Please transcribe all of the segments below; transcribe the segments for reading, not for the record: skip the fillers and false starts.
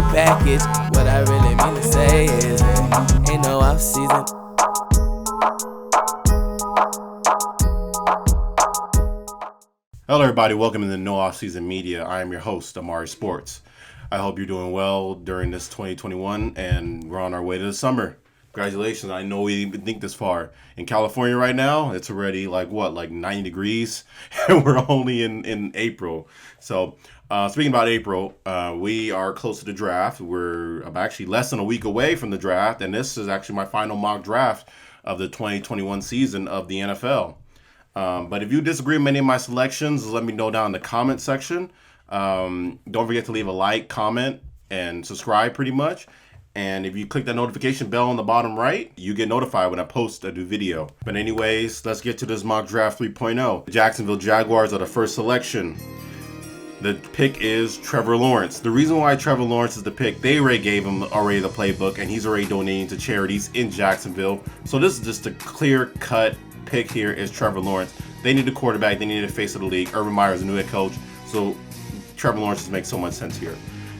package. What I really mean to say is, ain't no off season. Hello everybody, welcome to the No Off Season Media. I am your host, ImariSports. I hope you're doing well during this 2021 and we're on our way to the summer. Congratulations, I know we didn't even think this far. In California right now, it's already like 90 degrees and we're only in April. So speaking about April, we are close to the draft. We're actually less than a week away from the draft, and this is actually my final mock draft of the 2021 season of the NFL. But if you disagree with many of my selections, let me know down in the comment section. Don't forget to leave a like, comment, and subscribe pretty much. And if you click that notification bell on the bottom right, you get notified when I post a new video. But anyways, let's get to this mock draft 3.0. The Jacksonville Jaguars are the first selection. The pick is Trevor Lawrence. The reason why Trevor Lawrence is the pick, they already gave him the playbook, and he's already donating to charities in Jacksonville. So this is just a clear-cut pick here is Trevor Lawrence. They need a quarterback. They need a face of the league. Urban Meyer is a new head coach. So Trevor Lawrence just makes so much sense here.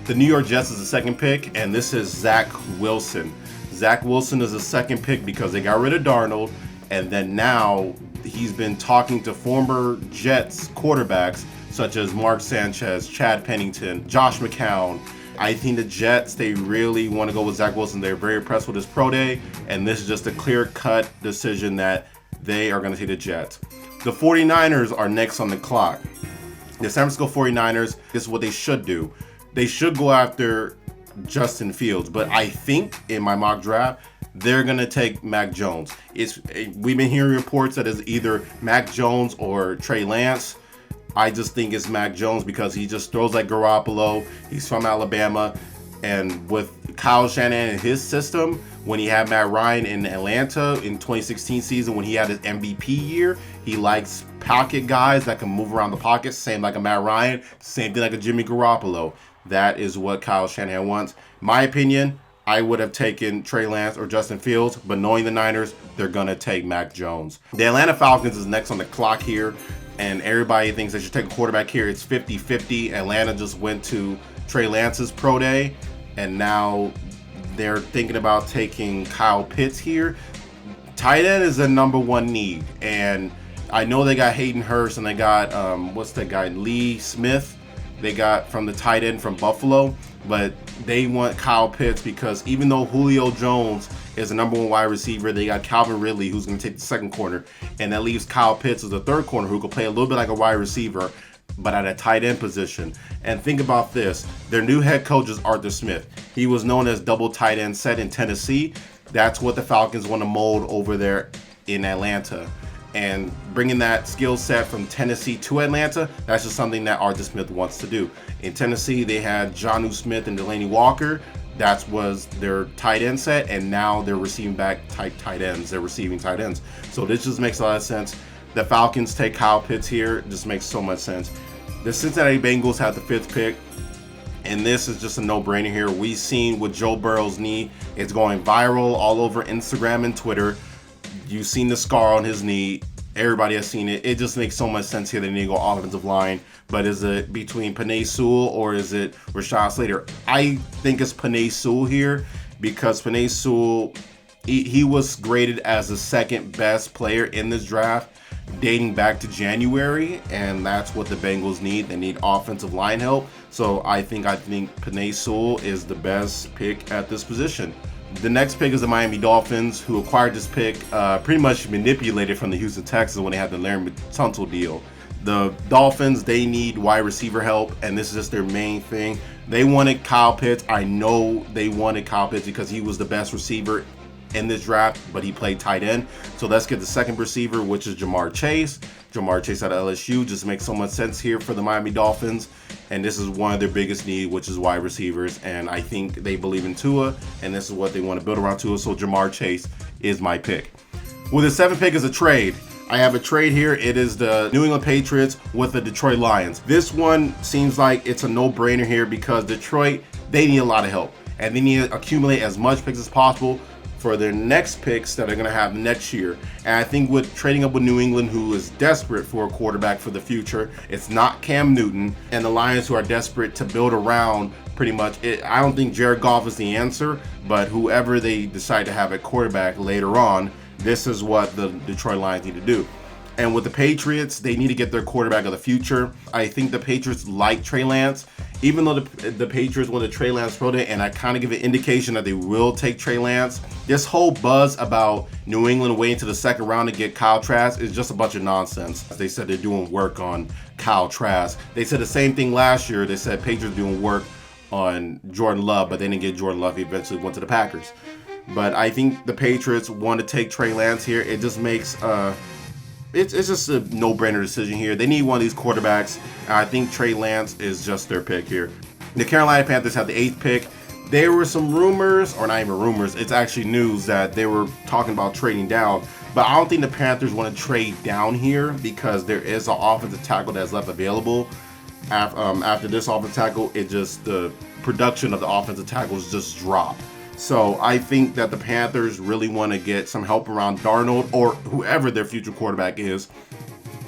The New York Jets is the second pick, and this is Zach Wilson. Zach Wilson is the second pick because they got rid of Darnold, and then now he's been talking to former Jets quarterbacks such as Mark Sanchez, Chad Pennington, Josh McCown. I think the Jets, they really want to go with Zach Wilson. They're very impressed with his pro day, and this is just a clear-cut decision that they are going to take the Jets. The 49ers are next on the clock. The San Francisco 49ers, this is what they should do. They should go after Justin Fields, but I think in my mock draft, they're going to take Mac Jones. We've been hearing reports that it's either Mac Jones or Trey Lance. I just think it's Mac Jones because he just throws like Garoppolo. He's from Alabama. And with Kyle Shanahan and his system, when he had Matt Ryan in Atlanta in 2016 season, when he had his MVP year, he likes pocket guys that can move around the pocket, same like a Matt Ryan, same thing like a Jimmy Garoppolo. That is what Kyle Shanahan wants. My opinion, I would have taken Trey Lance or Justin Fields, but knowing the Niners, they're going to take Mac Jones. The Atlanta Falcons is next on the clock here, and everybody thinks they should take a quarterback here. It's 50-50. Atlanta just went to Trey Lance's pro day, and now they're thinking about taking Kyle Pitts here. Tight end is a number one need, and I know they got Hayden Hurst and they got what's that guy, Lee Smith, they got from the tight end from Buffalo, but they want Kyle Pitts because even though Julio Jones is the number one wide receiver, they got Calvin Ridley who's going to take the second corner, and that leaves Kyle Pitts as the third corner who could play a little bit like a wide receiver but at a tight end position. And think about this, their new head coach is Arthur Smith. He was known as double tight end set in Tennessee. That's what the Falcons want to mold over there in Atlanta. And bringing that skill set from Tennessee to Atlanta, that's just something that Arthur Smith wants to do. In Tennessee, they had Jonnu Smith and Delaney Walker. That was their tight end set, and now they're receiving back tight ends. They're receiving tight ends. So this just makes a lot of sense. The Falcons take Kyle Pitts here. Just makes so much sense. The Cincinnati Bengals have the fifth pick, and this is just a no-brainer here. We've seen with Joe Burrow's knee, it's going viral all over Instagram and Twitter. You've seen the scar on his knee. Everybody has seen it. It just makes so much sense here. They need to go offensive line. But is it between Penei Sewell or is it Rashawn Slater? I think it's Penei Sewell here because Penei Sewell, he was graded as the second best player in this draft dating back to January, and that's what the Bengals need. They need offensive line help. So I think Penei Sewell is the best pick at this position. The next pick is the Miami Dolphins, who acquired this pick, pretty much manipulated from the Houston Texans when they had the Larry Tunsil deal. The Dolphins, they need wide receiver help, and this is just their main thing. They wanted Kyle Pitts. I know they wanted Kyle Pitts because he was the best receiver in this draft, but he played tight end. So let's get the second receiver, which is Jamar Chase. Jamar Chase out of LSU just makes so much sense here for the Miami Dolphins. And this is one of their biggest needs, which is wide receivers. And I think they believe in Tua, and this is what they want to build around Tua. So Jamar Chase is my pick. With the seventh pick is a trade. I have a trade here. It is the New England Patriots with the Detroit Lions. This one seems like it's a no-brainer here because Detroit, they need a lot of help. And they need to accumulate as much picks as possible for their next picks that are going to have next year. And I think with trading up with New England, who is desperate for a quarterback for the future, it's not Cam Newton, and the Lions, who are desperate to build around pretty much. I don't think Jared Goff is the answer, but whoever they decide to have at quarterback later on, this is what the Detroit Lions need to do. And with the Patriots, they need to get their quarterback of the future. I think the Patriots like Trey Lance, even though the Patriots wanted Trey Lance thrown in, and I kind of give an indication that they will take Trey Lance. This whole buzz about New England waiting to the second round to get Kyle Trask is just a bunch of nonsense. They said they're doing work on Kyle Trask. They said the same thing last year. They said Patriots doing work on Jordan Love, but they didn't get Jordan Love. He eventually went to the Packers. But I think the Patriots want to take Trey Lance here. It just makes it's just a no-brainer decision here. They need one of these quarterbacks, and I think Trey Lance is just their pick here. The Carolina Panthers have the 8th pick. There were some rumors, or not even rumors, it's actually news that they were talking about trading down. But I don't think the Panthers want to trade down here because there is an offensive tackle that's left available. After this offensive tackle, the production of the offensive tackles just dropped. So I think that the Panthers really want to get some help around Darnold or whoever their future quarterback is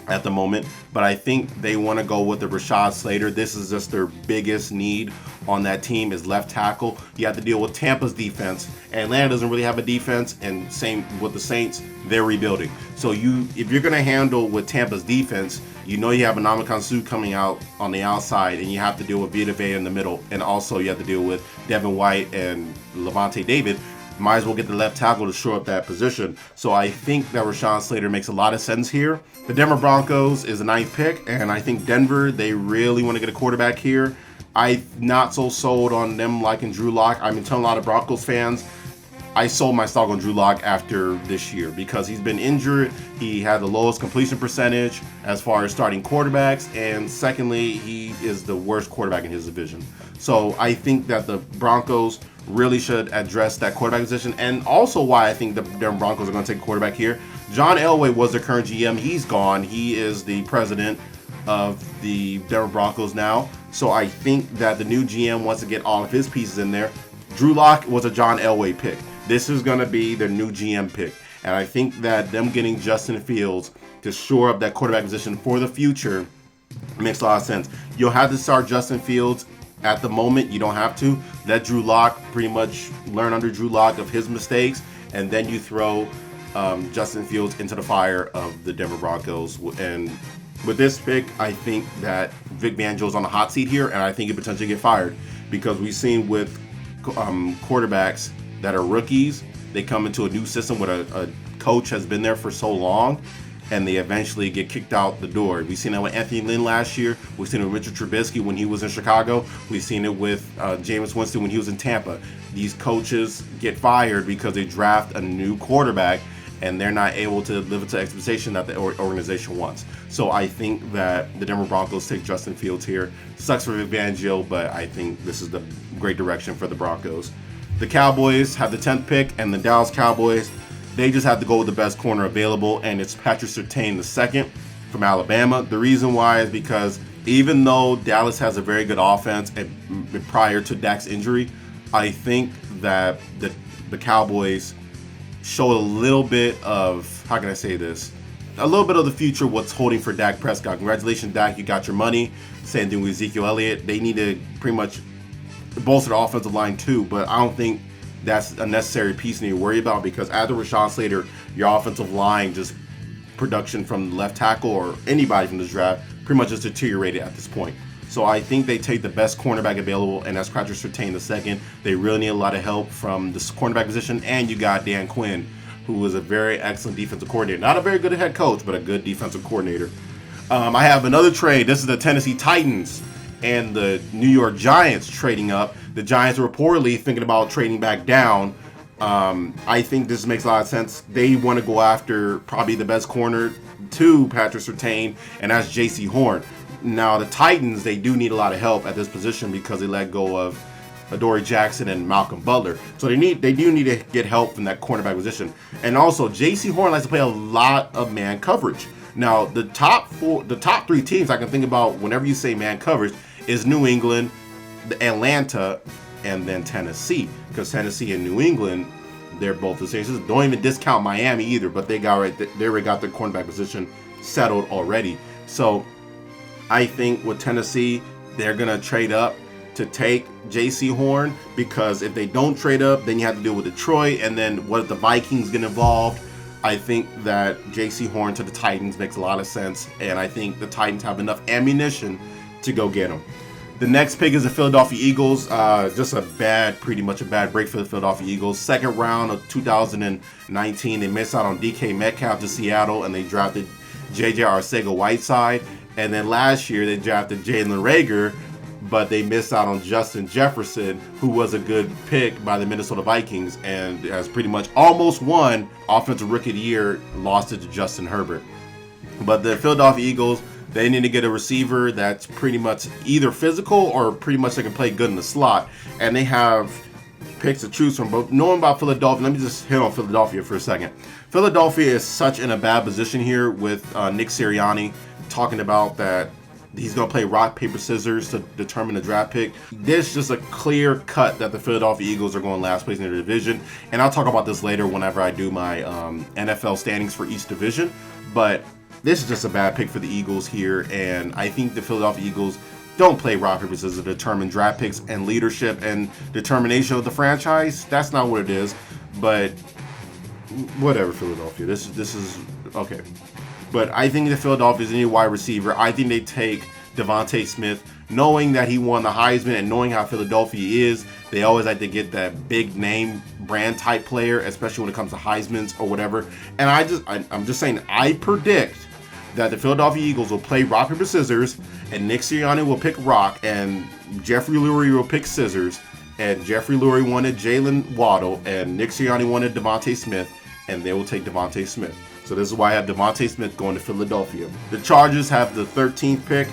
at the moment. But I think they want to go with the Rashad Slater. This is just their biggest need on that team is left tackle. You have to deal with Tampa's defense. Atlanta doesn't really have a defense, and same with the Saints, they're rebuilding. So if you're going to handle with Tampa's defense, you know you have a Ndamukong Suh coming out on the outside, and you have to deal with Vita Vea in the middle. And also you have to deal with Devin White and Levante David. Might as well get the left tackle to shore up that position. So I think that Rashawn Slater makes a lot of sense here. The Denver Broncos is the 9th pick, and I think Denver, they really want to get a quarterback here. I'm not so sold on them liking Drew Lock. I've been telling a lot of Broncos fans, I sold my stock on Drew Lock after this year because he's been injured. He had the lowest completion percentage as far as starting quarterbacks, and secondly, he is the worst quarterback in his division. So I think that the Broncos really should address that quarterback position, and also why I think the Denver Broncos are going to take a quarterback here. John Elway was their current GM. He's gone. He is the president of the Denver Broncos now. So I think that the new GM wants to get all of his pieces in there. Drew Lock was a John Elway pick. This is going to be their new GM pick. And I think that them getting Justin Fields to shore up that quarterback position for the future makes a lot of sense. You'll have to start Justin Fields at the moment. You don't have to. Let Drew Lock pretty much learn under Drew Lock of his mistakes, and then you throw Justin Fields into the fire of the Denver Broncos. And with this pick, I think that Vic Fangio's on the hot seat here, and I think he potentially get fired because we've seen with quarterbacks that are rookies, they come into a new system where a coach has been there for so long, and they eventually get kicked out the door. We've seen that with Anthony Lynn last year. We've seen it with Richard Trubisky when he was in Chicago. We've seen it with Jameis Winston when he was in Tampa. These coaches get fired because they draft a new quarterback, and they're not able to live up to the expectation that the organization wants. So I think that the Denver Broncos take Justin Fields here. Sucks for Vic Fangio, but I think this is the great direction for the Broncos. The Cowboys have the 10th pick, and the Dallas Cowboys, they just have to go with the best corner available, and it's Patrick Surtain II from Alabama. The reason why is because even though Dallas has a very good offense and prior to Dak's injury, I think that the Cowboys showed a little bit of, how can I say this, a little bit of the future, what's holding for Dak Prescott. Congratulations, Dak, you got your money. Same thing with Ezekiel Elliott. They need to pretty much bolster the offensive line too, but I don't think that's a necessary piece you need to worry about because after Rashawn Slater, your offensive line just production from left tackle or anybody from this draft pretty much just deteriorated at this point. So I think they take the best cornerback available, and that's Patrick Surtain II. They really need a lot of help from this cornerback position, and you got Dan Quinn, who was a very excellent defensive coordinator. Not a very good head coach, but a good defensive coordinator. I have another trade. This is the Tennessee Titans and the New York Giants trading up. The Giants are reportedly thinking about trading back down. I think this makes a lot of sense. They want to go after probably the best corner to Patrick Surtain, and that's J.C. Horn. Now, the Titans, they do need a lot of help at this position because they let go of Adoree Jackson and Malcolm Butler. So they do need to get help from that cornerback position. And also, J.C. Horn likes to play a lot of man coverage. Now, the top three teams I can think about whenever you say man coverage is New England, Atlanta, and then Tennessee. Because Tennessee and New England, they're both the same. So don't even discount Miami either, but they already got their cornerback position settled already. So I think with Tennessee, they're going to trade up to take J.C. Horn, because if they don't trade up, then you have to deal with Detroit, and then what if the Vikings get involved? I think that J.C. Horn to the Titans makes a lot of sense, and I think the Titans have enough ammunition to go get him. The next pick is the Philadelphia Eagles. Just pretty much a bad break for the Philadelphia Eagles. Second round of 2019, they missed out on DK Metcalf to Seattle, and they drafted J.J. Arcega-Whiteside. And then last year, they drafted Jalen Reagor, but they missed out on Justin Jefferson, who was a good pick by the Minnesota Vikings and has pretty much almost won Offensive Rookie of the Year, lost it to Justin Herbert. But the Philadelphia Eagles, they need to get a receiver that's pretty much either physical or pretty much they can play good in the slot. And they have picks to choose from. But knowing about Philadelphia, let me just hit on Philadelphia for a second. Philadelphia is such in a bad position here with Nick Sirianni talking about that he's going to play rock, paper, scissors to determine the draft pick. There's just a clear cut that the Philadelphia Eagles are going last place in their division. And I'll talk about this later whenever I do my NFL standings for each division. But this is just a bad pick for the Eagles here. And I think the Philadelphia Eagles don't play rock, paper, scissors to determine draft picks and leadership and determination of the franchise. That's not what it is. But whatever, Philadelphia. This is okay. But I think the Philadelphia's need a wide receiver. I think they take Devontae Smith, knowing that he won the Heisman and knowing how Philadelphia is. They always like to get that big name brand type player, especially when it comes to Heisman's or whatever. And I'm just saying, I predict that the Philadelphia Eagles will play rock, paper, scissors, and Nick Sirianni will pick rock, and Jeffrey Lurie will pick scissors, and Jeffrey Lurie wanted Jalen Waddle, and Nick Sirianni wanted Devontae Smith, and they will take Devontae Smith. So this is why I have Devontae Smith going to Philadelphia. The Chargers have the 13th pick.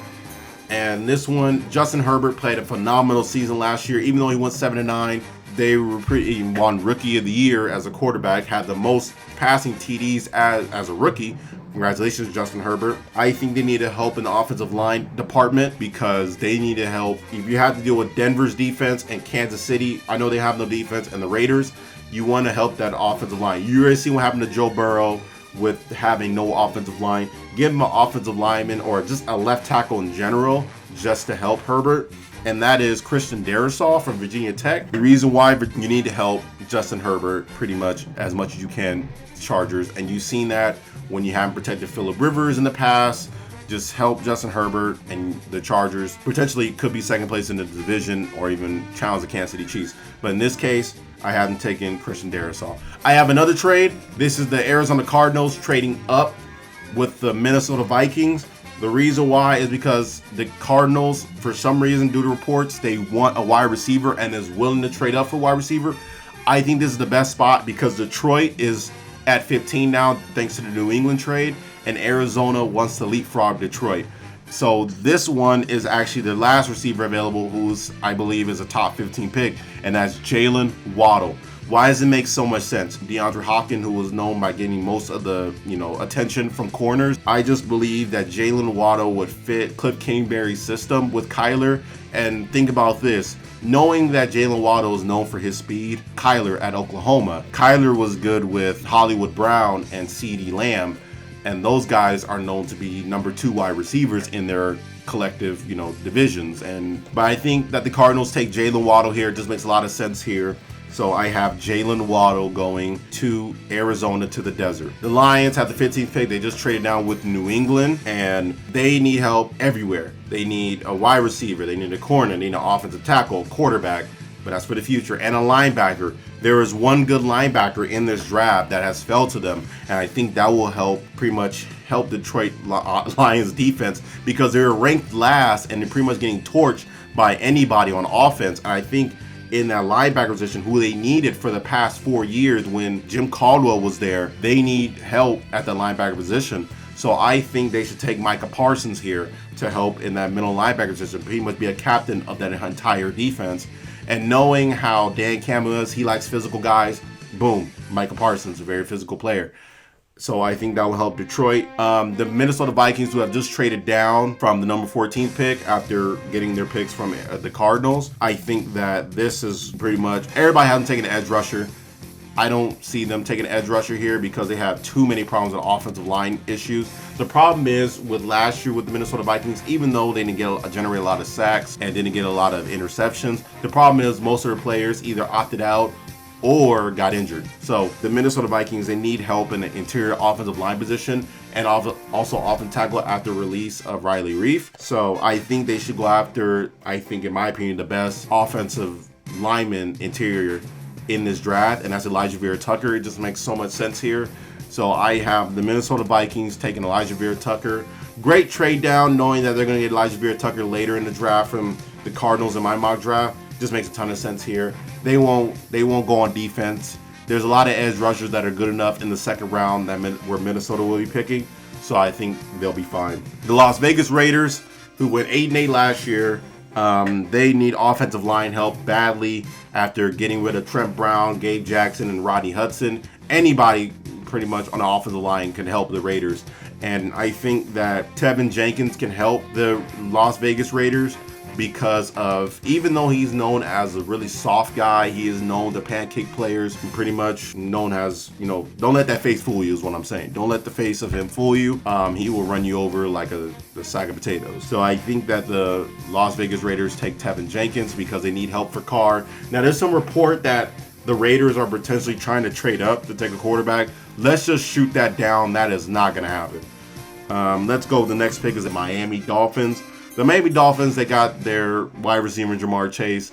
And this one, Justin Herbert played a phenomenal season last year. Even though he went 7-9, they won Rookie of the Year as a quarterback, had the most passing TDs as a rookie. Congratulations, Justin Herbert. I think they need help in the offensive line department because they need to help. If you have to deal with Denver's defense and Kansas City, I know they have no defense, and the Raiders, you want to help that offensive line. You already see what happened to Joe Burrow with having no offensive line. Give him an offensive lineman or just a left tackle in general just to help Herbert. And that is Christian Darrisaw from Virginia Tech. The reason why you need to help Justin Herbert pretty much as you can, Chargers. And you've seen that when you haven't protected Phillip Rivers in the past. Just help Justin Herbert, and the Chargers potentially could be second place in the division or even challenge the Kansas City Chiefs. But in this case, I haven't taken Christian Darrisaw. I have another trade. This is the Arizona Cardinals trading up with the Minnesota Vikings. The reason why is because the Cardinals, for some reason, due to reports, they want a wide receiver and is willing to trade up for wide receiver. I think this is the best spot because Detroit is at 15 now, thanks to the New England trade, and Arizona wants to leapfrog Detroit. So this one is actually the last receiver available, who's, I believe, is a top 15 pick, and that's Jalen Waddle. Why does it make so much sense? DeAndre Hopkins, who was known by getting most of the, attention from corners. I just believe that Jalen Waddle would fit Cliff Kingsbury's system with Kyler. And think about this. Knowing that Jalen Waddle is known for his speed, Kyler at Oklahoma. Kyler was good with Hollywood Brown and CeeDee Lamb. And those guys are known to be number 2 wide receivers in their collective, divisions. But I think that the Cardinals take Jalen Waddle here. It just makes a lot of sense here. So I have Jalen Waddle going to Arizona to the desert. The Lions have the 15th pick. They just traded down with New England, and they need help everywhere. They need a wide receiver. They need a corner. They need an offensive tackle, quarterback. But that's for the future. And a linebacker. There is one good linebacker in this draft that has fell to them. And I think that will help Detroit Lions defense because they're ranked last and they're pretty much getting torched by anybody on offense. And I think in that linebacker position, who they needed for the past 4 years when Jim Caldwell was there, they need help at the linebacker position. So I think they should take Micah Parsons here to help in that middle linebacker position, pretty much be a captain of that entire defense. And knowing how Dan Campbell is, he likes physical guys. Boom, Micah Parsons, a very physical player. So I think that will help Detroit. The Minnesota Vikings, who have just traded down from the number 14 pick after getting their picks from the Cardinals. I think that this is pretty much, everybody hasn't taken an edge rusher. I don't see them taking an edge rusher here because they have too many problems with offensive line issues. The problem is with last year with the Minnesota Vikings, even though they didn't generate a lot of sacks and didn't get a lot of interceptions, the problem is most of their players either opted out or got injured. So the Minnesota Vikings, they need help in the interior offensive line position and also offensive tackle after release of Riley Reif. So I think they should go after, I think in my opinion, the best offensive lineman interior in this draft, and that's Elijah Vera-Tucker. It just makes so much sense here. So I have the Minnesota Vikings taking Elijah Vera-Tucker. Great trade down, knowing that they're going to get Elijah Vera-Tucker later in the draft from the Cardinals in my mock draft. Just makes a ton of sense here. They won't go on defense. There's a lot of edge rushers that are good enough in the second round where Minnesota will be picking. So I think they'll be fine. The Las Vegas Raiders, who went 8-8 last year, they need offensive line help badly after getting rid of Trent Brown, Gabe Jackson, and Rodney Hudson. Anybody pretty much on the offensive line can help the Raiders. And I think that Tevin Jenkins can help the Las Vegas Raiders because of, even though he's known as a really soft guy, he is known to pancake players, and pretty much known as, don't let that face fool you is what I'm saying. Don't let the face of him fool you. He will run you over like a sack of potatoes. So I think that the Las Vegas Raiders take Tevin Jenkins because they need help for Carr. Now there's some report that the Raiders are potentially trying to trade up to take a quarterback. Let's just shoot that down. That is not going to happen. Let's go. The next pick is the Miami Dolphins. The Miami Dolphins, they got their wide receiver Jamar Chase.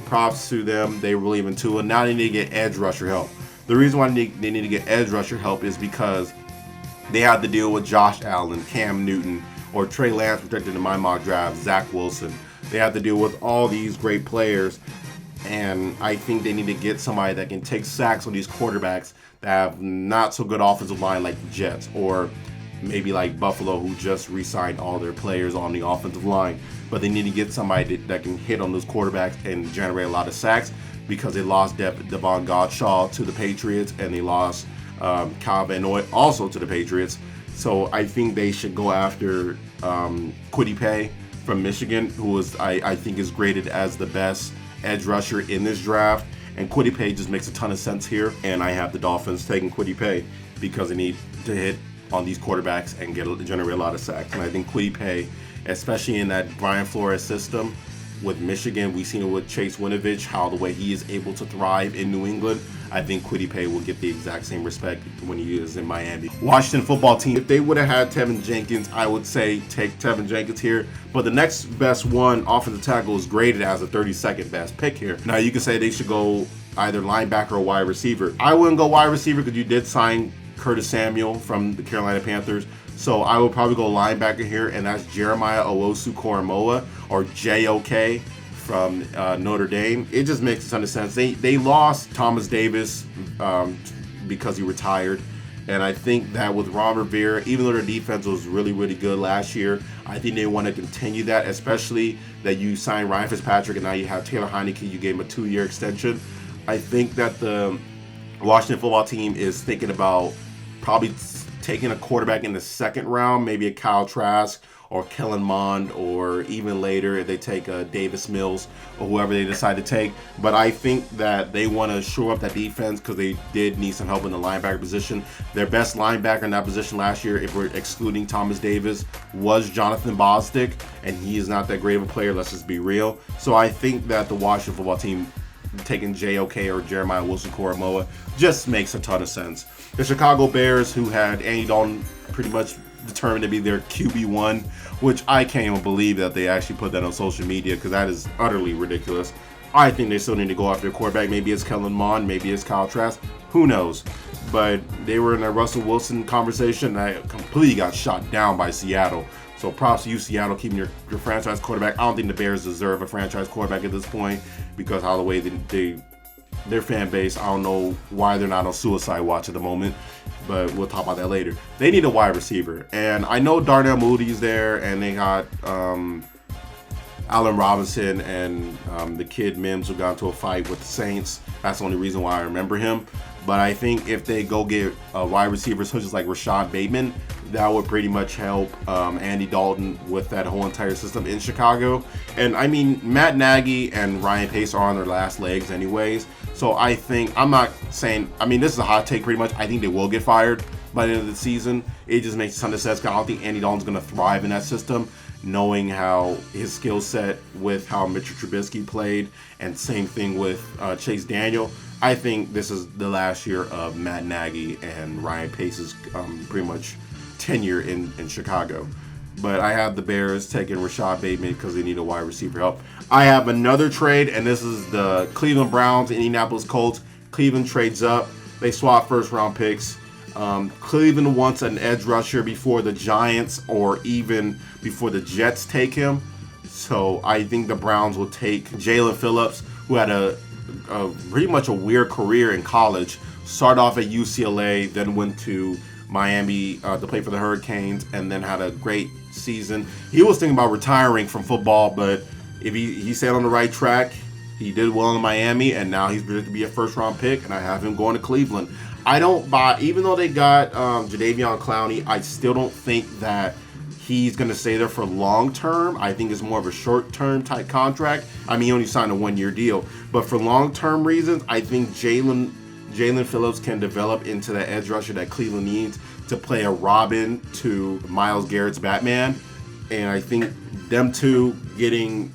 Props to them. They believe in Tua. Now they need to get edge rusher help. The reason why they need to get edge rusher help is because they have to deal with Josh Allen, Cam Newton, or Trey Lance protected in my mock draft, Zach Wilson. They have to deal with all these great players. And I think they need to get somebody that can take sacks on these quarterbacks that have not so good offensive line like the Jets, or maybe like Buffalo, who just re-signed all their players on the offensive line. But they need to get somebody that can hit on those quarterbacks and generate a lot of sacks, because they lost Devon Gottschall to the Patriots, and they lost Kyle Van Noy also to the Patriots. So I think they should go after Kwity Paye from Michigan, who I think is graded as the best edge rusher in this draft. And Kwity Paye just makes a ton of sense here. And I have the Dolphins taking Kwity Paye because they need to hit on these quarterbacks and generate a lot of sacks. And I think Kwity Paye, especially in that Brian Flores system with Michigan, we've seen it with Chase Winovich, how the way he is able to thrive in New England. I think Kwity Paye will get the exact same respect when he is in Miami. Washington football team, if they would have had Tevin Jenkins, I would say take Tevin Jenkins here. But the next best one, offensive tackle, is graded as a 32nd best pick here. Now you can say they should go either linebacker or wide receiver. I wouldn't go wide receiver because you did sign Curtis Samuel from the Carolina Panthers. So I would probably go linebacker here, and that's Jeremiah Owusu-Koramoah, or JOK, from Notre Dame. It just makes a ton of sense. They lost Thomas Davis because he retired. And I think that with Ron Rivera, even though their defense was really, really good last year, I think they want to continue that, especially that you signed Ryan Fitzpatrick and now you have Taylor Heineke. You gave him a 2-year extension. I think that the Washington football team is thinking about probably taking a quarterback in the second round, maybe a Kyle Trask or Kellen Mond, or even later if they take Davis Mills or whoever they decide to take. But I think that they want to shore up that defense because they did need some help in the linebacker position. Their best linebacker in that position last year, if we're excluding Thomas Davis, was Jonathan Bostic, and he is not that great of a player, let's just be real. So I think that the Washington football team taking JOK or Jeremiah Owusu-Koramoah just makes a ton of sense. The Chicago Bears, who had Andy Dalton pretty much determined to be their QB1, which I can't even believe that they actually put that on social media because that is utterly ridiculous. I think they still need to go after a quarterback. Maybe it's Kellen Mond, maybe it's Kyle Trask, who knows. But they were in a Russell Wilson conversation that completely got shot down by Seattle. So props to you, Seattle, keeping your franchise quarterback. I don't think the Bears deserve a franchise quarterback at this point because how the way their fan base, I don't know why they're not on suicide watch at the moment, but we'll talk about that later. They need a wide receiver, and I know Darnell Moody's there, and they got Allen Robinson and the kid Mims, who got into a fight with the Saints. That's the only reason why I remember him. But I think if they go get wide receivers such as like Rashad Bateman, that would pretty much help Andy Dalton with that whole entire system in Chicago. And I mean, Matt Nagy and Ryan Pace are on their last legs anyways. So I think, I'm not saying, I mean, this is a hot take pretty much. I think they will get fired by the end of the season. It just makes a ton of sense. I don't think Andy Dalton's going to thrive in that system, knowing how his skill set with how Mitchell Trubisky played, and same thing with Chase Daniel. I think this is the last year of Matt Nagy and Ryan Pace's pretty much tenure in Chicago. But I have the Bears taking Rashad Bateman because they need a wide receiver help. I have another trade, and this is the Cleveland Browns, Indianapolis Colts. Cleveland trades up. They swap first-round picks. Cleveland wants an edge rusher before the Giants or even before the Jets take him. So I think the Browns will take Jalen Phillips, who had a pretty much a weird career in college. Started off at UCLA, then went to Miami to play for the Hurricanes, and then had a great season. He was thinking about retiring from football, but if he stayed on the right track, he did well in Miami, and now he's predicted to be a first-round pick, and I have him going to Cleveland. I don't buy, even though they got Jadeveon Clowney, I still don't think that he's going to stay there for long-term. I think it's more of a short-term type contract. I mean, he only signed a one-year deal. But for long-term reasons, I think Jalen Phillips can develop into that edge rusher that Cleveland needs to play a Robin to Myles Garrett's Batman. And I think them two getting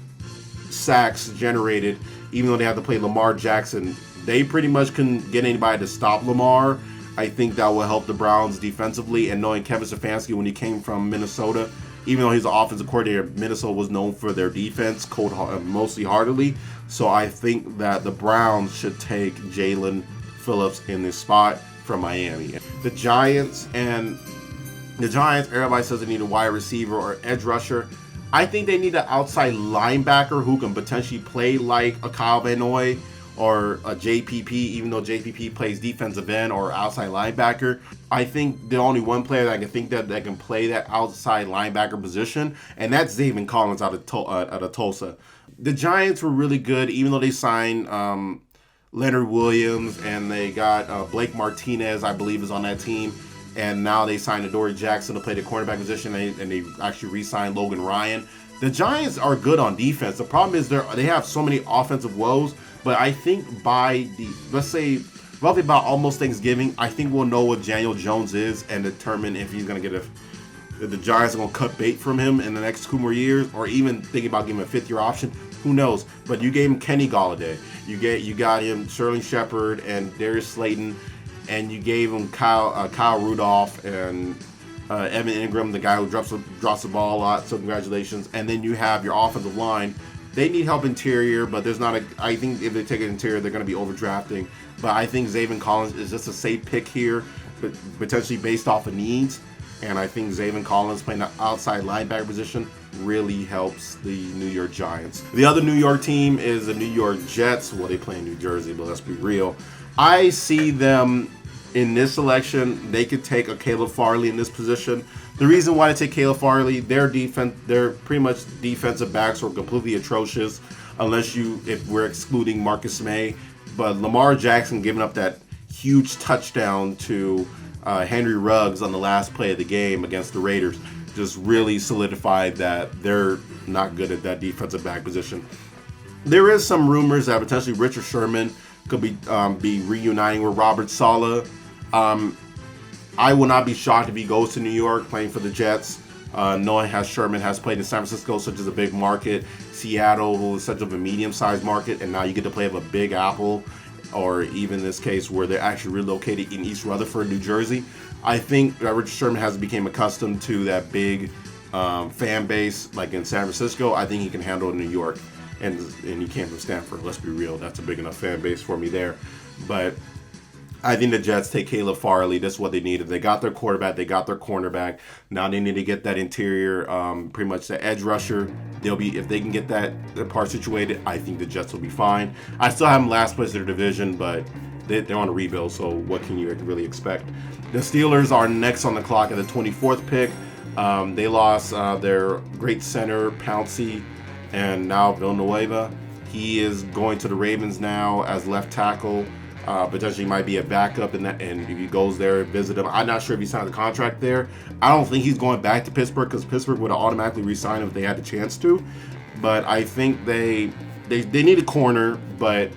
sacks generated, even though they have to play Lamar Jackson, they pretty much can get anybody to stop Lamar. I think that will help the Browns defensively. And knowing Kevin Stefanski, when he came from Minnesota, even though he's an offensive coordinator, Minnesota was known for their defense, mostly heartedly. So I think that the Browns should take Jalen Phillips in this spot from Miami. The Giants, everybody says they need a wide receiver or edge rusher. I think they need an outside linebacker who can potentially play like a Kyle Van Noy or a JPP, even though JPP plays defensive end or outside linebacker. I think the only one player that I can think that can play that outside linebacker position, and that's Zaven Collins out of Tulsa. The Giants were really good, even though they signed Leonard Williams and they got Blake Martinez, I believe, is on that team. And now they signed Adoree Jackson to play the cornerback position, and they actually re-signed Logan Ryan. The Giants are good on defense. The problem is they have so many offensive woes. But I think by let's say, roughly about almost Thanksgiving, I think we'll know what Daniel Jones is and determine if he's going to if the Giants are going to cut bait from him in the next 2 more years, or even thinking about giving him a 5th-year option. Who knows? But you gave him Kenny Golladay. You got him Sterling Shepard and Darius Slayton, and you gave him Kyle Rudolph and Evan Ingram, the guy who drops the ball a lot. So congratulations. And then you have your offensive line. They need help interior, but there's not I think if they take an interior, they're going to be overdrafting. But I think Zaven Collins is just a safe pick here, but potentially based off of needs. And I think Zaven Collins playing the outside linebacker position really helps the New York Giants. The other New York team is the New York Jets. Well, they play in New Jersey, but let's be real. I see them in this selection. They could take a Caleb Farley in this position. The reason why they take Caleb Farley, their pretty much defensive backs were completely atrocious, if we're excluding Marcus May. But Lamar Jackson giving up that huge touchdown to Henry Ruggs on the last play of the game against the Raiders just really solidified that they're not good at that defensive back position. There is some rumors that potentially Richard Sherman could be reuniting with Robert Saleh. I will not be shocked if he goes to New York playing for the Jets, knowing how Sherman has played in San Francisco, such as a big market, Seattle, who is such of a medium-sized market, and now you get to play with a Big Apple, or even in this case where they're actually relocated in East Rutherford, New Jersey. I think that Richard Sherman has become accustomed to that big fan base, like in San Francisco. I think he can handle it in New York, and he came from Stanford. Let's be real, that's a big enough fan base for me there. But I think the Jets take Caleb Farley. That's what they needed. They got their quarterback. They got their cornerback. Now they need to get that interior, pretty much the edge rusher. If they can get that part situated, I think the Jets will be fine. I still have them last place in their division, but they're on a rebuild, so what can you really expect? The Steelers are next on the clock at the 24th pick. They lost their great center, Pouncey, and now Villanueva. He is going to the Ravens now as left tackle. Potentially might be a backup in that, and if he goes there and visit him, I'm not sure if he signed a contract there. I don't think he's going back to Pittsburgh because Pittsburgh would have automatically re-signed him if they had the chance to. But I think they need a corner, but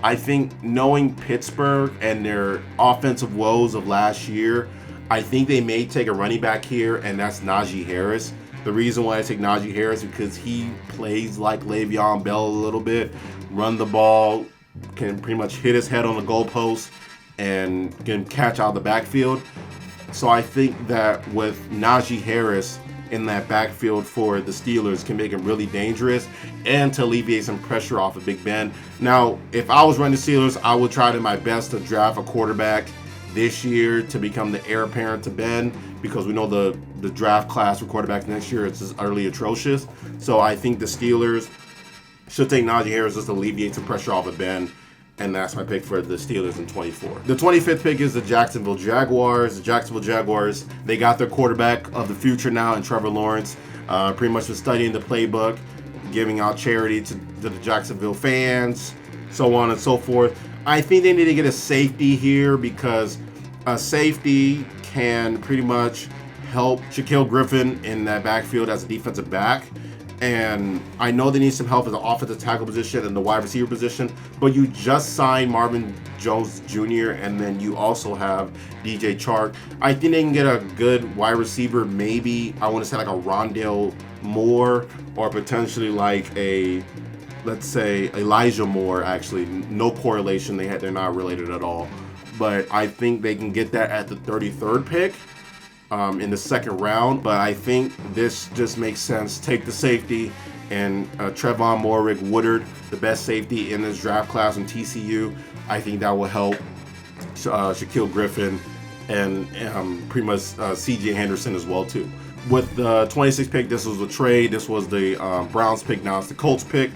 I think knowing Pittsburgh and their offensive woes of last year, I think they may take a running back here, and that's Najee Harris. The reason why I take Najee Harris is because he plays like Le'Veon Bell a little bit, run the ball, can pretty much hit his head on the goalpost, and can catch out of the backfield. So I think that with Najee Harris in that backfield for the Steelers can make him really dangerous and to alleviate some pressure off of Big Ben. Now, if I was running the Steelers, I would try to my best to draft a quarterback this year to become the heir apparent to Ben, because we know the draft class for quarterbacks next year is just utterly atrocious. So I think the Steelers should take Najee Harris just to alleviate some pressure off of Ben, and that's my pick for the Steelers in 24. The 25th pick is the Jacksonville Jaguars. The Jacksonville Jaguars, they got their quarterback of the future now in Trevor Lawrence. Pretty much was studying the playbook, giving out charity to the Jacksonville fans, so on and so forth. I think they need to get a safety here because a safety can pretty much help Shaquille Griffin in that backfield as a defensive back. And I know they need some help at the offensive tackle position and the wide receiver position, but you just signed Marvin Jones Jr. and then you also have DJ Chark. I think they can get a good wide receiver, maybe, I want to say like a Rondale Moore, or potentially like a, let's say, Elijah Moore. Actually, no correlation. They're not related at all. But I think they can get that at the 33rd pick. In the second round, but I think this just makes sense. Take the safety and Trevon Moorick Woodard, the best safety in this draft class in TCU. I think that will help Shaquille Griffin and pretty much C.J. Henderson as well too. With the 26th pick, this was a trade. This was the Browns pick. Now it's the Colts pick.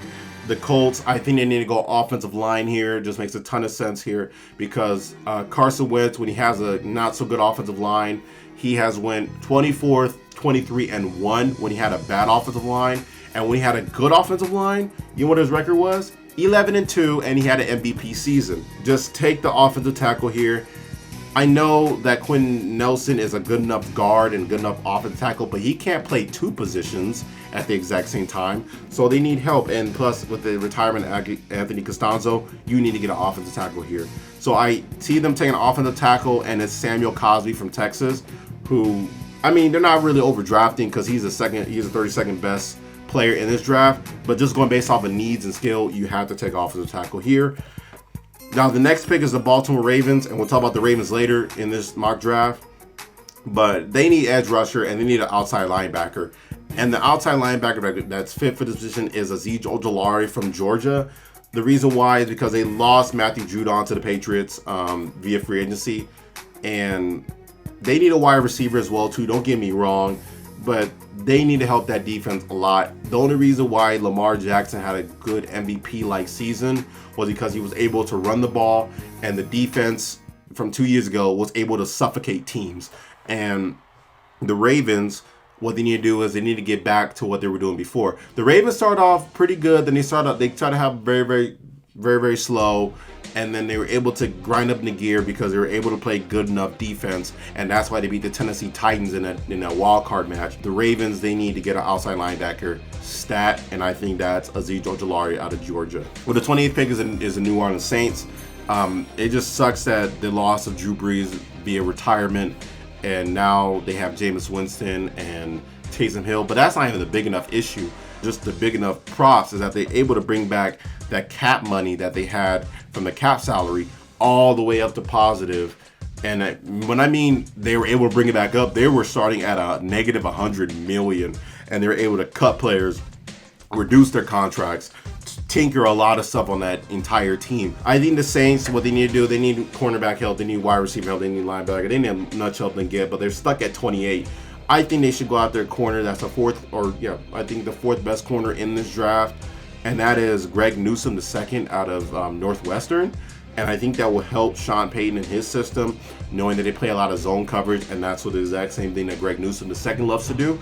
The Colts, I think they need to go offensive line here. It just makes a ton of sense here because Carson Wentz, when he has a not so good offensive line, he has went 24th, 23-1 when he had a bad offensive line. And when he had a good offensive line, you know what his record was? 11-2, and he had an MVP season. Just take the offensive tackle here. I know that Quentin Nelson is a good enough guard and good enough offensive tackle, but he can't play two positions at the exact same time. So they need help. And plus, with the retirement of Anthony Costanzo, you need to get an offensive tackle here. So I see them taking an offensive tackle, and it's Samuel Cosby from Texas, who, I mean, they're not really overdrafting because he's a 32nd best player in this draft, but just going based off of needs and skill, you have to take offensive tackle here. Now, the next pick is the Baltimore Ravens, and we'll talk about the Ravens later in this mock draft, but they need edge rusher and they need an outside linebacker. And the outside linebacker that's fit for this position is Azeez Ojulari from Georgia. The reason why is because they lost Matthew Judon to the Patriots via free agency, and they need a wide receiver as well too, don't get me wrong, but they need to help that defense a lot. The only reason why Lamar Jackson had a good MVP-like season was because he was able to run the ball, and the defense from 2 years ago was able to suffocate teams. And the Ravens, what they need to do is they need to get back to what they were doing before. The Ravens started off pretty good, then they tried to have very slow, and then they were able to grind up in the gear because they were able to play good enough defense, and that's why they beat the Tennessee Titans in that wild card match. The Ravens, they need to get an outside linebacker stat, and I think that's Azeez Ojulari out of Georgia. Well, the 28th pick is the New Orleans Saints. It just sucks that the loss of Drew Brees via retirement, and now they have Jameis Winston and Taysom Hill, but that's not even the big enough issue. Just the big enough props is that they're able to bring back that cap money that they had from the cap salary all the way up to positive. And when I mean they were able to bring it back up, they were starting at a negative $100 million, and they were able to cut players, reduce their contracts, tinker a lot of stuff on that entire team. I think the Saints, what they need to do, they need cornerback help, they need wide receiver help, they need linebacker, they need much help they can get, but they're stuck at 28. I think they should go out their corner. That's the fourth best corner in this draft, and that is Greg Newsome II out of Northwestern. And I think that will help Sean Payton in his system, knowing that they play a lot of zone coverage, and that's what the exact same thing that Greg Newsome II loves to do.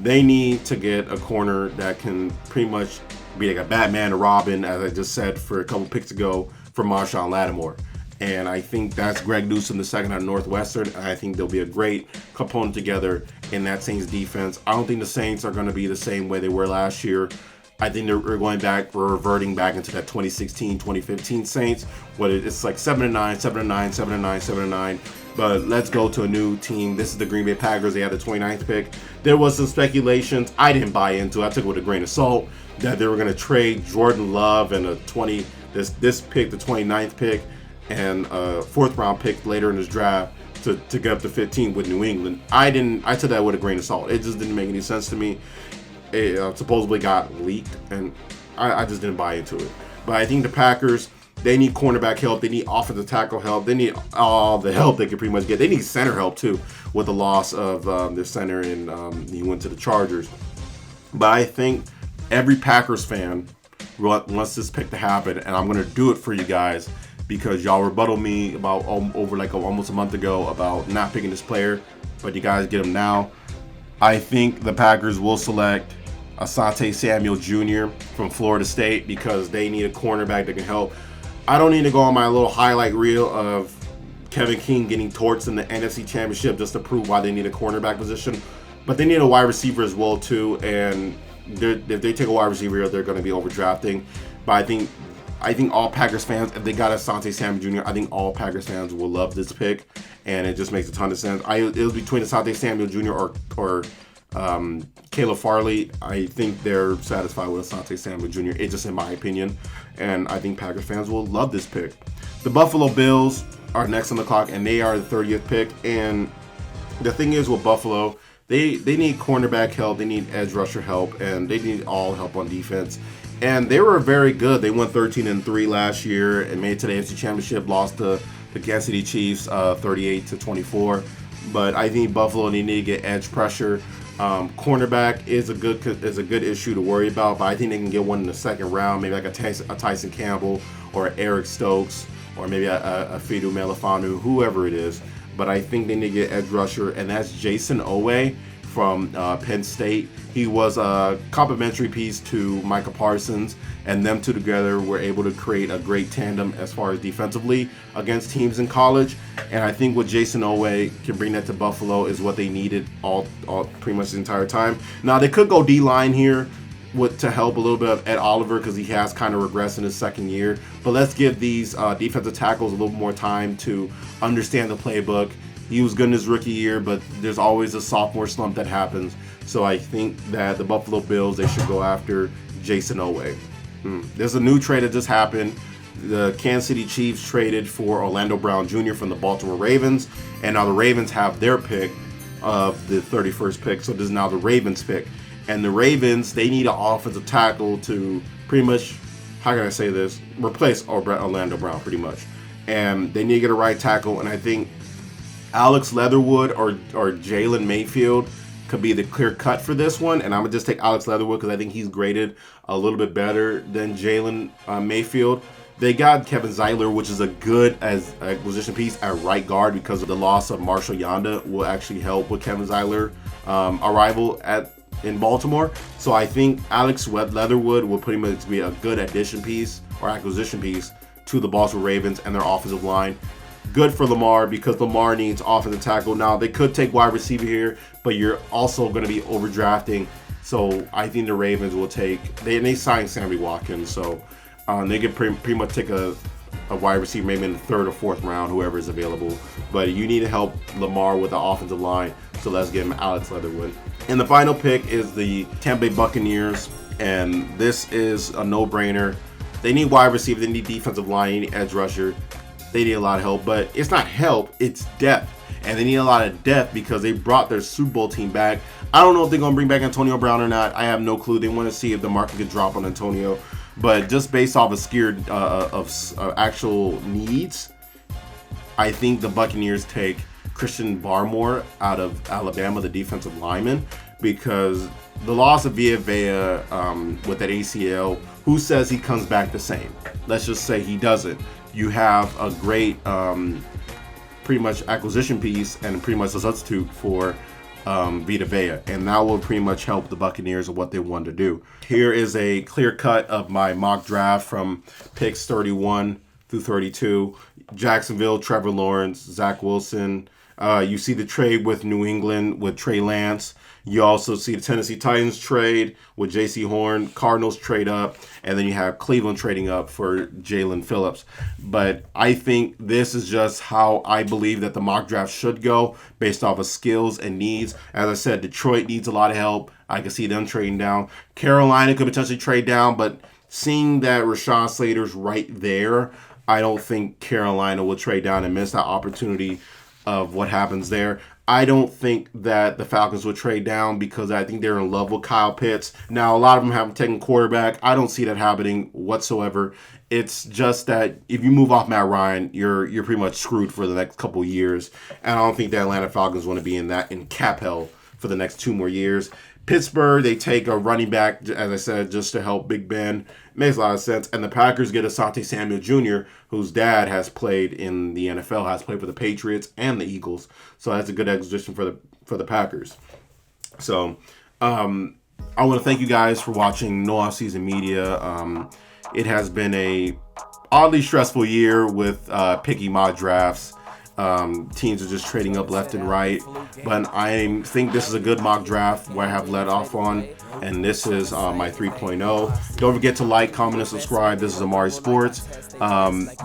They need to get a corner that can pretty much be like a Batman or Robin, as I just said for a couple picks ago, for Marshawn Lattimore. And I think that's Greg Newsome, the second out of Northwestern. And I think they'll be a great component together in that Saints defense. I don't think the Saints are going to be the same way they were last year. I think we're reverting back into that 2016, 2015 Saints, where it's like 7-9, 7-9, 7-9, 7-9. But let's go to a new team. This is the Green Bay Packers. They had the 29th pick. There was some speculations. I didn't buy into it. I took it with a grain of salt that they were going to trade Jordan Love and this pick, the 29th pick, and a 4th round pick later in this draft to get up to 15 with New England. I took that with a grain of salt. It just didn't make any sense to me. It supposedly got leaked, and I just didn't buy into it. But I think the Packers, they need cornerback help. They need offensive tackle help. They need all the help they can pretty much get. They need center help, too, with the loss of their center, and he went to the Chargers. But I think every Packers fan wants this pick to happen, and I'm going to do it for you guys because y'all rebutted me about over like almost a month ago about not picking this player, but you guys get him now. I think the Packers will select Asante Samuel Jr. from Florida State because they need a cornerback that can help. I don't need to go on my little highlight reel of Kevin King getting torched in the NFC Championship just to prove why they need a cornerback position, but they need a wide receiver as well too. And if they take a wide receiver, they're going to be overdrafting. But I think all Packers fans, if they got Asante Samuel Jr., I think all Packers fans will love this pick, and it just makes a ton of sense. It was between Asante Samuel Jr. or Caleb Farley. I think they're satisfied with Asante Samuel Jr. It's just in my opinion, and I think Packers fans will love this pick. The Buffalo Bills are next on the clock, and they are the 30th pick. And the thing is with Buffalo, they need cornerback help, they need edge rusher help, and they need all help on defense. And they were very good. They won 13-3 last year and made it to the AFC Championship. Lost to the Kansas City Chiefs 38-24. But I think Buffalo need to get edge pressure. Cornerback is a good issue to worry about, but I think they can get one in the second round, maybe like a Tyson Campbell or Eric Stokes or maybe a Fidu Melifanu, whoever it is. But I think they need to get edge rusher, and that's Jason Owe from Penn State. He was a complimentary piece to Micah Parsons, and them two together were able to create a great tandem as far as defensively against teams in college. And I think what Jason Owe can bring that to Buffalo is what they needed all pretty much the entire time. Now they could go D-line here to help a little bit of Ed Oliver because he has kind of regressed in his second year. But let's give these defensive tackles a little more time to understand the playbook. He was good in his rookie year, but there's always a sophomore slump that happens. So I think that the Buffalo Bills, they should go after Jason Owe. There's a new trade that just happened. The Kansas City Chiefs traded for Orlando Brown Jr. from the Baltimore Ravens, and now the Ravens have their pick of the 31st pick. So this is now the Ravens pick. And the Ravens, they need an offensive tackle to pretty much, how can I say this, replace Orlando Brown pretty much. And they need to get a right tackle, and I think Alex Leatherwood or Jalen Mayfield could be the clear cut for this one. And I'm going to just take Alex Leatherwood because I think he's graded a little bit better than Jalen Mayfield. They got Kevin Zeitler, which is a good acquisition piece at right guard because of the loss of Marshall Yanda will actually help with Kevin Zeitler arrival in Baltimore. So I think Alex Leatherwood will pretty much be a good addition piece or acquisition piece to the Baltimore Ravens and their offensive line. Good for Lamar because Lamar needs offensive tackle. Now, they could take wide receiver here, but you're also going to be overdrafting. So I think the Ravens will they signed Sammy Watkins. So they could pretty much take a wide receiver maybe in the third or fourth round, whoever is available. But you need to help Lamar with the offensive line. So let's give him Alex Leatherwood. And the final pick is the Tampa Bay Buccaneers. And this is a no-brainer. They need wide receiver. They need defensive line. They need edge rusher. They need a lot of help, but it's not help, it's depth. And they need a lot of depth because they brought their Super Bowl team back. I don't know if they're going to bring back Antonio Brown or not. I have no clue. They want to see if the market could drop on Antonio. But just based off of actual needs, I think the Buccaneers take Christian Barmore out of Alabama, the defensive lineman, because the loss of Vita Vea with that ACL, who says he comes back the same? Let's just say he doesn't. You have a great pretty much acquisition piece and pretty much a substitute for Vita Vea, and that will pretty much help the Buccaneers of what they want to do. Here is a clear cut of my mock draft from picks 31 through 32. Jacksonville, Trevor Lawrence, Zach Wilson. You see the trade with New England with Trey Lance. You also see the Tennessee Titans trade with J.C. Horn. Cardinals trade up. And then you have Cleveland trading up for Jalen Phillips. But I think this is just how I believe that the mock draft should go based off of skills and needs. As I said, Detroit needs a lot of help. I can see them trading down. Carolina could potentially trade down, but seeing that Rashawn Slater's right there, I don't think Carolina will trade down and miss that opportunity of what happens there. I don't think that the Falcons will trade down because I think they're in love with Kyle Pitts. Now, a lot of them haven't taken quarterback. I don't see that happening whatsoever. It's just that if you move off Matt Ryan, you're pretty much screwed for the next couple of years. And I don't think the Atlanta Falcons want to be in cap hell for the next 2 more years. Pittsburgh, they take a running back, as I said, just to help Big Ben. Makes a lot of sense. And the Packers get Asante Samuel Jr., whose dad has played in the NFL, has played for the Patriots and the Eagles. So that's a good acquisition for the Packers. So I want to thank you guys for watching No Offseason Media. It has been a oddly stressful year with picky mock drafts. Teams are just trading up left and right, but I think this is a good mock draft where I have let off on, and this is my 3.0. Don't forget to like, comment, and subscribe. This is ImariSports.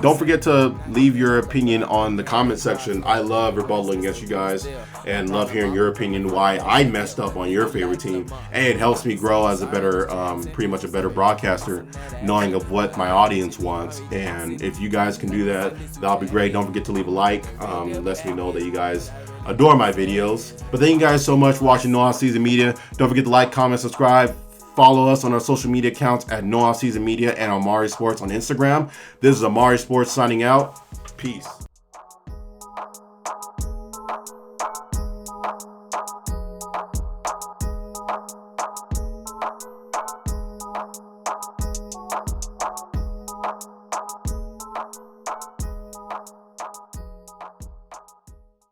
Don't forget to leave your opinion on the comment section. I love rebuttaling against you guys and love hearing your opinion why I messed up on your favorite team, and it helps me grow as a better, pretty much a better broadcaster, knowing of what my audience wants. And if you guys can do that, that'll be great. Don't forget to leave a like. Lets me know that you guys adore my videos. But thank you guys so much for watching No Offseason Media. Don't forget to like, comment, subscribe. Follow us on our social media accounts at No Offseason Media and ImariSports on Instagram. This is ImariSports signing out. Peace.